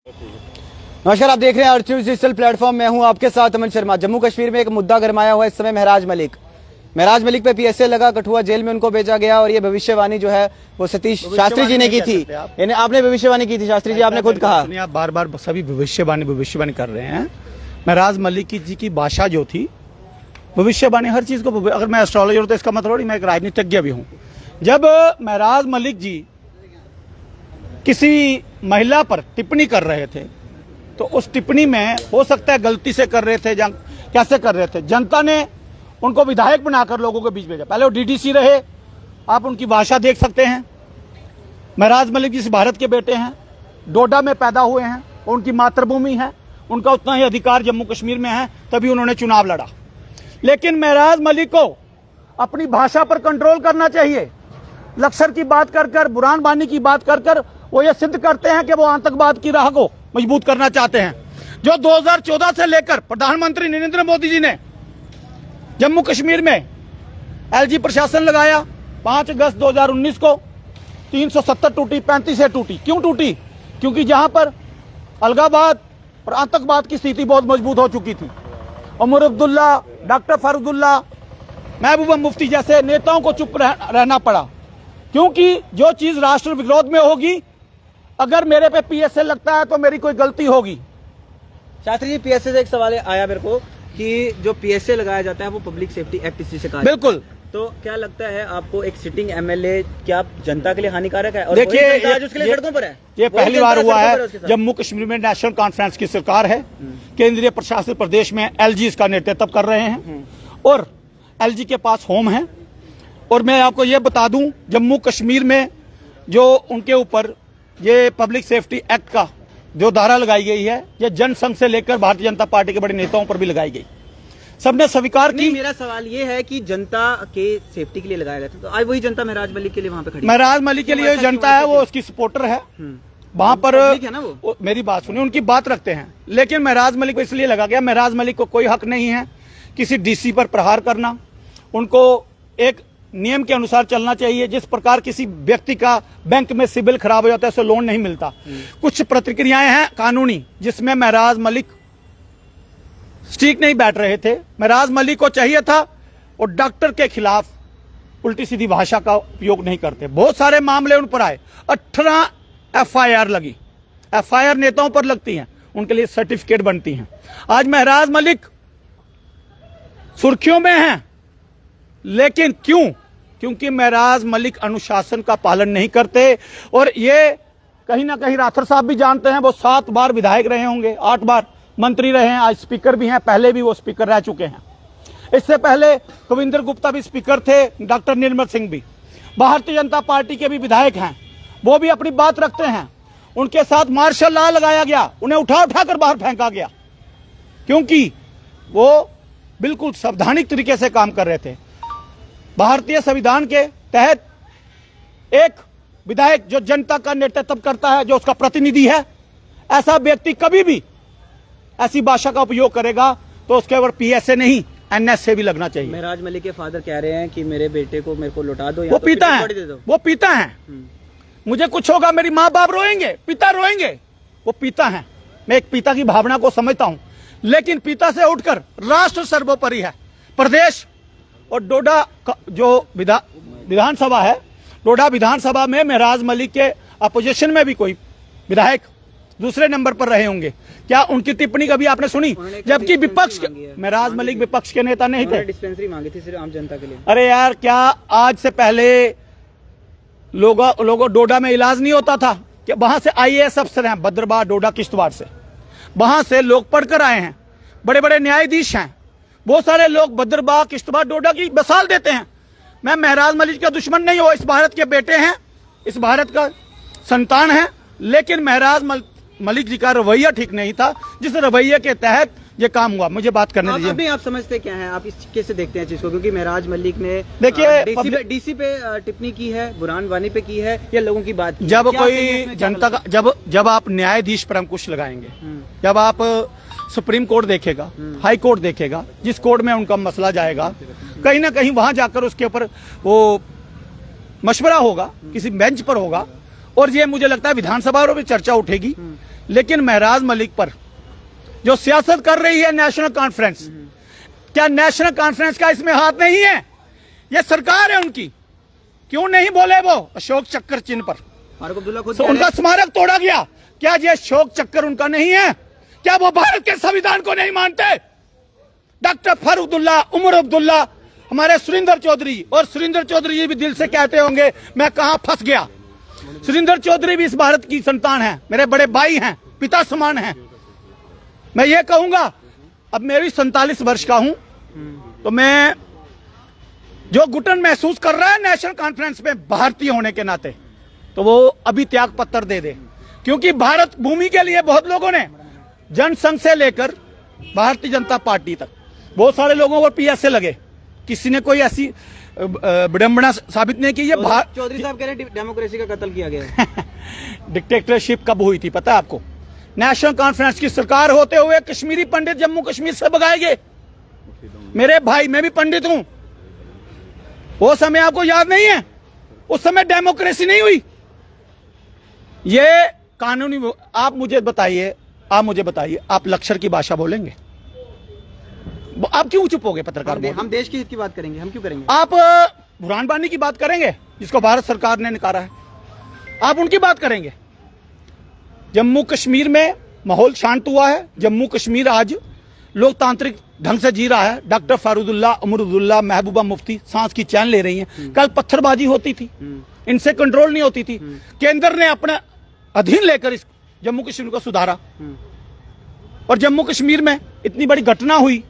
नमस्कार, आप देख रहे हैं अर्थ न्यूज़ डिजिटल प्लेटफॉर्म। मैं हूं आपके साथ अमन शर्मा। जम्मू कश्मीर में एक मुद्दा गरमाया हुआ है इस समय। महराज मलिक पे पीएसए लगा, कठुआ जेल में उनको भेजा गया और ये भविष्यवाणी जो है वो सतीश शास्त्री जी ने की थी। आपने भविष्यवाणी की थी शास्त्री जी, आपने खुद कहा। आप बार बार सभी भविष्यवाणी कर रहे हैं। महराज मलिक जी की भाषा जो थी, भविष्यवाणी हर चीज को, अगर मैं एस्ट्रोलॉजर हूं तो इसका मतलब मैं एक राजनीतिज्ञ भी हूं। जब महराज मलिक जी किसी महिला पर टिप्पणी कर रहे थे तो उस टिप्पणी में हो सकता है गलती से कर रहे थे, कैसे कर रहे थे, जनता ने उनको विधायक बनाकर लोगों के बीच भेजा। पहले वो डीडीसी रहे, आप उनकी भाषा देख सकते हैं। महराज मलिक जिस भारत के बेटे हैं, डोडा में पैदा हुए हैं, उनकी मातृभूमि है, उनका उतना ही अधिकार जम्मू कश्मीर में है, तभी उन्होंने चुनाव लड़ा। लेकिन महराज मलिक को अपनी भाषा पर कंट्रोल करना चाहिए। लश्कर की बात कर बुरहान वानी की बात कर वो ये सिद्ध करते हैं कि वो आतंकवाद की राह को मजबूत करना चाहते हैं। जो 2014 से लेकर प्रधानमंत्री नरेंद्र मोदी जी ने जम्मू कश्मीर में एलजी प्रशासन लगाया, 5 अगस्त 2019 को 370 टूटी, 35 से टूटी। क्यों टूटी? क्योंकि जहां पर अलगाववाद और आतंकवाद की स्थिति बहुत मजबूत हो चुकी थी। उमर अब्दुल्ला, डॉक्टर फरूदुल्ला, महबूबा मुफ्ती जैसे नेताओं को चुप रहना पड़ा, क्योंकि जो चीज राष्ट्र विरोध में होगी, अगर मेरे पे पीएसए लगता है तो मेरी कोई गलती होगी। शास्त्री जी, पीएसए से एक सवाल आया मेरे को कि जो पीएसए लगाया जाता है वो पब्लिक सेफ्टी एक्ट इसी से कहा। बिल्कुल। तो क्या लगता है आपको, एक सिटिंग एमएलए क्या जनता के लिए हानिकारक है? और देखिए, उसके लिए सड़कों पर है। ये पहली बार हुआ है जम्मू कश्मीर में नेशनल कॉन्फ्रेंस की सरकार है, केंद्रीय प्रशासित प्रदेश में एलजी इसका नेतृत्व कर रहे हैं और एलजी के पास होम है। और मैं आपको ये बता दूं, जम्मू कश्मीर में जो उनके ऊपर ये पब्लिक सेफ्टी एक्ट का जो धारा लगाई गई है, ये जनसंघ से लेकर भारतीय जनता पार्टी के बड़े नेताओं पर भी लगाई गई, सबने स्वीकार की। मेरा सवाल ये है कि जनता के सेफ्टी के लिए लगाया गया था, तो आज वही जनता महराज मलिक के लिए वहां पे खड़ी है। महराज मलिक के लिए जनता है, वो उसकी सपोर्टर है। वहां पर है ना वो मेरी बात सुनिए, उनकी बात रखते हैं। लेकिन महराज मलिक को इसलिए लगा गया, महराज मलिक को कोई हक नहीं है किसी डीसी पर प्रहार करना। उनको एक नियम के अनुसार चलना चाहिए। जिस प्रकार किसी व्यक्ति का बैंक में सिबिल खराब हो जाता है, उसे लोन नहीं मिलता। कुछ प्रतिक्रियाएं हैं कानूनी, जिसमें महराज मलिक ठीक नहीं बैठ रहे थे। महराज मलिक को चाहिए था और डॉक्टर के खिलाफ उल्टी सीधी भाषा का उपयोग नहीं करते। बहुत सारे मामले उन पर आए, 18 एफआईआर लगी। एफआईआर नेताओं पर लगती हैं, उनके लिए सर्टिफिकेट बनती हैं। आज महराज मलिक सुर्खियों में हैं, लेकिन क्यों? क्योंकि महराज मलिक अनुशासन का पालन नहीं करते। और ये कहीं ना कहीं राठौर साहब भी जानते हैं, वो 7 बार विधायक रहे होंगे, 8 बार मंत्री रहे हैं, आज स्पीकर भी हैं, पहले भी वो स्पीकर रह चुके हैं। इससे पहले कविंदर गुप्ता भी स्पीकर थे, डॉक्टर निर्मल सिंह भी भारतीय जनता पार्टी के भी विधायक हैं, वो भी अपनी बात रखते हैं। उनके साथ मार्शल लॉ लगाया गया, उन्हें उठा कर बाहर फेंका गया, क्योंकि वो बिल्कुल संवैधानिक तरीके से काम कर रहे थे। भारतीय संविधान के तहत एक विधायक जो जनता का नेतृत्व करता है, जो उसका प्रतिनिधि है, ऐसा व्यक्ति कभी भी ऐसी भाषा का उपयोग करेगा तो उसके ऊपर पीएसए नहीं, एनएसए भी लगना चाहिए। महराज मलिक के फादर कह रहे हैं कि मेरे बेटे को मेरे को लौटा दो, वो पीता है, वो पीता है। मुझे कुछ होगा, मेरी माँ बाप रोएंगे, पिता रोएंगे, वो पिता है। मैं एक पिता की भावना को समझता हूं, लेकिन पिता से उठकर राष्ट्र सर्वोपरि है। प्रदेश और डोडा जो विधानसभा है, डोडा विधानसभा में महराज मलिक के अपोजिशन में भी कोई विधायक दूसरे नंबर पर रहे होंगे। क्या उनकी टिप्पणी कभी आपने सुनी? जबकि विपक्ष, महराज मलिक विपक्ष के नेता नहीं थे। डिस्पेंसरी मांगी थी सिर्फ आम जनता के लिए। अरे यार, क्या आज से पहले लोगों डोडा में इलाज नहीं होता था? कि वहां से आईएएस अफसर हैं, भद्रवाह, डोडा, किश्तवाड़ से, वहां से लोग पढ़कर आए हैं, बड़े बड़े न्यायाधीश हैं। बहुत सारे लोग भद्रवाह, किश्तवाड़, डोडा की मिसाल देते हैं। मैं महराज मलिक का दुश्मन नहीं हूं, इस भारत के बेटे हैं, इस भारत का संतान है। लेकिन महराज मलिक जी का रवैया ठीक नहीं था, जिस रवैये के तहत ये काम हुआ। मुझे बात करने दीजिए। अभी आप समझते क्या हैं, आप इस कैसे देखते हैं चीज को? क्योंकि महराज मलिक ने देखिए डीसी पे टिप्पणी की है, बुरहान वानी पे की है, या लोगों की बात की? जब कोई जनता का, जब आप न्यायाधीश पर अंकुश लगाएंगे, जब आप सुप्रीम कोर्ट देखेगा, हाई कोर्ट देखेगा, जिस कोर्ट में उनका मसला जाएगा, कहीं ना कहीं वहां जाकर उसके ऊपर वो मशवरा होगा, किसी बेंच पर होगा। और ये मुझे लगता है विधानसभा में भी चर्चा उठेगी लेकिन महराज मलिक पर जो सियासत कर रही है नेशनल कॉन्फ्रेंस, क्या नेशनल कॉन्फ्रेंस का इसमें हाथ नहीं है? ये सरकार है उनकी, क्यों नहीं बोले वो अशोक चक्कर चिन्ह पर? फारूक अब्दुल्ला खुद तो उनका स्मारक तोड़ा गया, क्या ये अशोक चक्कर उनका नहीं है? क्या वो भारत के संविधान को नहीं मानते? डॉक्टर फारूक अब्दुल्ला, उमर अब्दुल्ला, हमारे सुरेंद्र चौधरी, और सुरेंद्र चौधरी जी भी दिल से कहते होंगे मैं कहां फंस गया। सुरेंद्र चौधरी भी इस भारत की संतान है, मेरे बड़े भाई हैं, पिता समान हैं। मैं ये कहूंगा, अब मैं भी 47 वर्ष का हूं, तो मैं जो घुटन महसूस कर रहा है नेशनल कॉन्फ्रेंस में भारतीय होने के नाते, तो वो अभी त्याग पत्र दे दे, क्योंकि भारत भूमि के लिए बहुत लोगों ने, जनसंघ से लेकर भारतीय जनता पार्टी तक बहुत सारे लोगों को पीएसए लगे, किसी ने कोई ऐसी विडंबना साबित नहीं की। ये चौधरी साहब कह रहे हैं डेमोक्रेसी का कत्ल किया गया। डिक्टेटरशिप कब हुई थी पता है आपको? नेशनल कॉन्फ्रेंस की सरकार होते हुए कश्मीरी पंडित जम्मू कश्मीर से भगाए गए। मेरे भाई, मैं भी पंडित हूं, वो समय आपको याद नहीं है? उस समय डेमोक्रेसी नहीं हुई। ये कानूनी, आप मुझे बताइए, आप लक्षर की भाषा बोलेंगे? आप क्यों चुप हो गए पत्रकार? हम देश के हित की बात करेंगे, हम क्यों करेंगे? आप बुरहान वानी की बात करेंगे जिसको भारत सरकार ने नकारा है, आप उनकी बात करेंगे? जम्मू कश्मीर में माहौल शांत हुआ है, जम्मू कश्मीर आज लोकतांत्रिक ढंग से जी रहा है। डॉक्टर फारूदुल्ला, उमरुद्दुल्ला, महबूबा मुफ्ती सांस की चैन ले रही हैं। कल पत्थरबाजी होती थी, इनसे कंट्रोल नहीं होती थी। केंद्र ने अपने अधीन लेकर इस जम्मू कश्मीर को सुधारा, और जम्मू कश्मीर में इतनी बड़ी घटना हुई।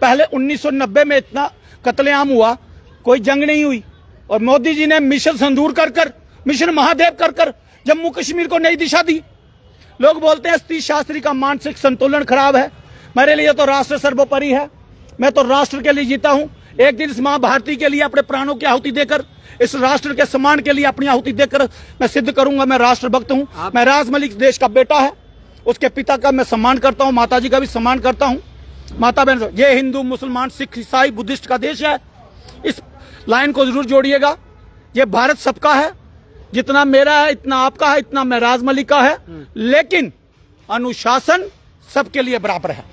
पहले 1990 में इतना कत्लेआम हुआ, कोई जंग नहीं हुई, और मोदी जी ने मिशन संदूर कर मिशन महादेव कर जम्मू कश्मीर को नई दिशा दी। लोग बोलते हैं सतीश शास्त्री का मानसिक संतुलन खराब है। मेरे लिए तो राष्ट्र सर्वोपरि है, मैं तो राष्ट्र के लिए जीता हूं। एक दिन इस मां भारती के लिए अपने प्राणों की आहुति देकर, इस राष्ट्र के सम्मान के लिए अपनी आहुति देकर मैं सिद्ध करूंगा मैं राष्ट्र भक्त हूं। महराज मलिक देश का बेटा है, उसके पिता का मैं सम्मान करता हूं, माता जी का भी सम्मान करता हूं। माता बहन, ये हिंदू, मुसलमान, सिख, ईसाई, बुद्धिस्ट का देश है। इस लाइन को जरूर जोड़िएगा। ये भारत सबका है, जितना मेरा है इतना आपका है, इतना महराज मलिक का है, लेकिन अनुशासन सबके लिए बराबर है।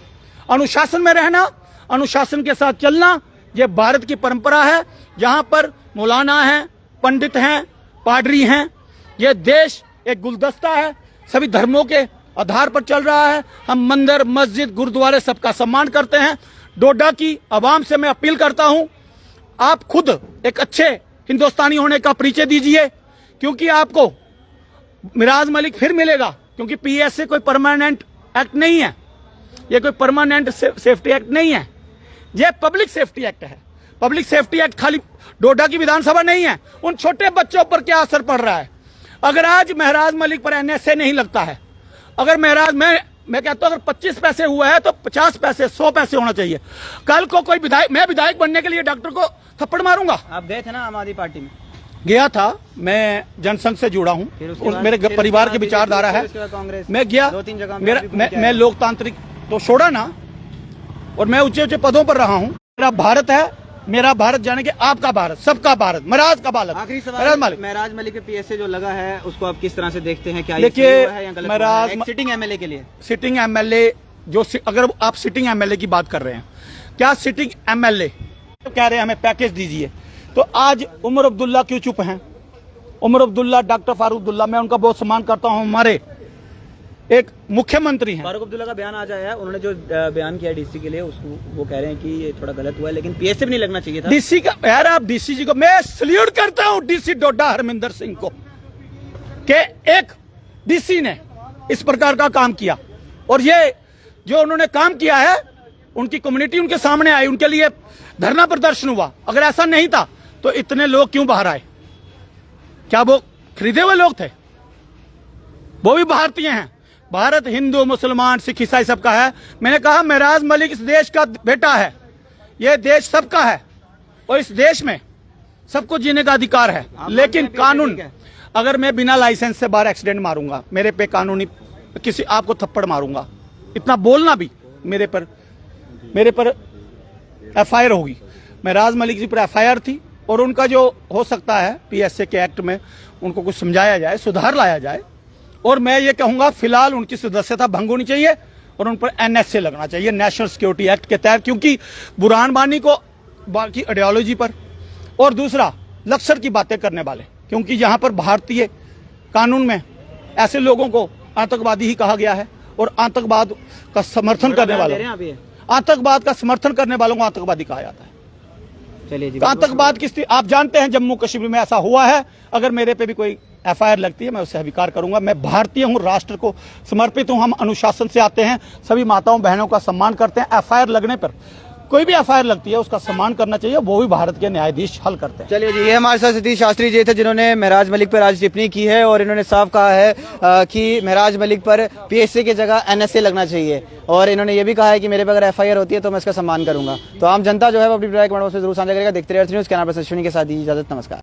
अनुशासन में रहना, अनुशासन के साथ चलना, ये भारत की परंपरा है। जहां पर मौलाना हैं, पंडित हैं, पादरी हैं, ये देश एक गुलदस्ता है, सभी धर्मों के आधार पर चल रहा है। हम मंदिर, मस्जिद, गुरुद्वारे सबका सम्मान करते हैं। डोडा की आवाम से मैं अपील करता हूं, आप खुद एक अच्छे हिंदुस्तानी होने का परिचय दीजिए, क्योंकि आपको महराज मलिक फिर मिलेगा। क्योंकि पीएसए कोई परमानेंट एक्ट नहीं है, ये कोई परमानेंट सेफ्टी एक्ट नहीं है, ये पब्लिक सेफ्टी एक्ट है। पब्लिक सेफ्टी एक्ट खाली डोडा की विधानसभा नहीं है। उन छोटे बच्चों पर क्या असर पड़ रहा है? अगर आज महराज मलिक पर एनएसए नहीं लगता है, अगर महराज, मैं कहता हूं अगर 25 पैसे हुआ है तो 50 पैसे, 100 पैसे होना चाहिए। कल को कोई विधायक, मैं विधायक बनने के लिए डॉक्टर को थप्पड़ मारूंगा। आप गए थे ना आम आदमी पार्टी में? गया था, मैं जनसंघ से जुड़ा हूं, मेरे परिवार की विचारधारा है। मैं गया, 2-3 जगह मैं लोकतांत्रिक तो छोड़ा ना, और मैं ऊंचे ऊंचे पदों पर रहा हूं। मेरा भारत है, मेरा भारत जाने के आपका भारत, सबका भारत, महराज का बालक। आखिरी सवाल, महराज मलिक के पीएसए जो लगा है उसको आप किस तरह से देखते हैं? क्या देखिए, महराज सिटिंग एमएलए के लिए, सिटिंग एमएलए जो, अगर आप सिटिंग एमएलए की बात कर रहे हैं, क्या सिटिंग एमएलए कह रहे हैं हमें पैकेज दीजिए, तो आज उमर अब्दुल्ला क्यों चुप हैं? उमर अब्दुल्ला, डॉक्टर फारूक अब्दुल्ला, मैं उनका बहुत सम्मान करता हूं, हमारे एक मुख्यमंत्री हैं। फारूक अब्दुल्ला का बयान आ जाया है, उन्होंने जो बयान किया डीसी के लिए, उसको वो कह रहे हैं कि ये थोड़ा गलत हुआ है, लेकिन पीएसए भी नहीं लगना चाहिए था। डीसी का, यार आप डीसी जी को, मैं सल्यूट करता हूं डीसी डोडा हरमिंदर सिंह को, कि एक डीसी ने इस प्रकार का काम किया, और ये जो उन्होंने काम किया है, उनकी कम्युनिटी उनके सामने आई, उनके लिए धरना प्रदर्शन हुआ। अगर ऐसा नहीं था तो इतने लोग क्यों बाहर आए? क्या वो खरीदे हुए लोग थे? वो भी भारतीय हैं। भारत हिंदू, मुसलमान, सिख, ईसाई सबका है। मैंने कहा महराज मलिक इस देश का बेटा है, यह देश सबका है, और इस देश में सबको जीने का अधिकार है। लेकिन कानून, अगर मैं बिना लाइसेंस से बाहर एक्सीडेंट मारूंगा, मेरे पे कानूनी, किसी आपको थप्पड़ मारूंगा, इतना बोलना भी मेरे पर एफआईआर होगी। महराज मलिक जी पर एफआईआर थी, और उनका जो हो सकता है पीएसए के एक्ट में उनको कुछ समझाया जाए, सुधार लाया जाए, और मैं ये कहूंगा फिलहाल उनकी सदस्यता भंग होनी चाहिए और उन पर NSA लगना चाहिए, नेशनल सिक्योरिटी एक्ट के तहत, क्योंकि बुरहान वानी को बाकी आइडियोलॉजी पर और दूसरा लक्सर की बातें करने वाले, क्योंकि यहाँ पर भारतीय कानून में ऐसे लोगों को आतंकवादी ही कहा गया है और आतंकवाद का समर्थन करने वालों आतंकवाद का समर्थन करने वालों को आतंकवादी कहा जाता है। चलिए जी, आतंकवाद की स्थिति आप जानते हैं, जम्मू कश्मीर में ऐसा हुआ है। अगर मेरे पे भी कोई FIR लगती है मैं उससे स्वीकार करूंगा। मैं भारतीय हूं, राष्ट्र को समर्पित हूं, हम अनुशासन से आते हैं, सभी माताओं बहनों का सम्मान करते हैं। FIR लगने पर कोई भी FIR लगती है उसका सम्मान करना चाहिए, वो भी भारत के न्यायाधीश हल करते हैं। चलिए जी, ये हमारे साथ सतीश शास्त्री जी थे जिन्होंने महराज मलिक पर आज टिप्पणी की है और इन्होंने साफ कहा है कि महराज मलिक पर PSA की जगह NSA लगना चाहिए और इन्होंने ये भी कहा है कि मेरे पर अगर FIR होती है तो मैं इसका सम्मान करूंगा। तो आम जनता जो है वो अपनी राय कमेंट बॉक्स में जरूर साझा करेगा। देखते रहिए अर्थ न्यूज़ के नाम पर अश्विनी के साथ दी इजाजत। नमस्कार।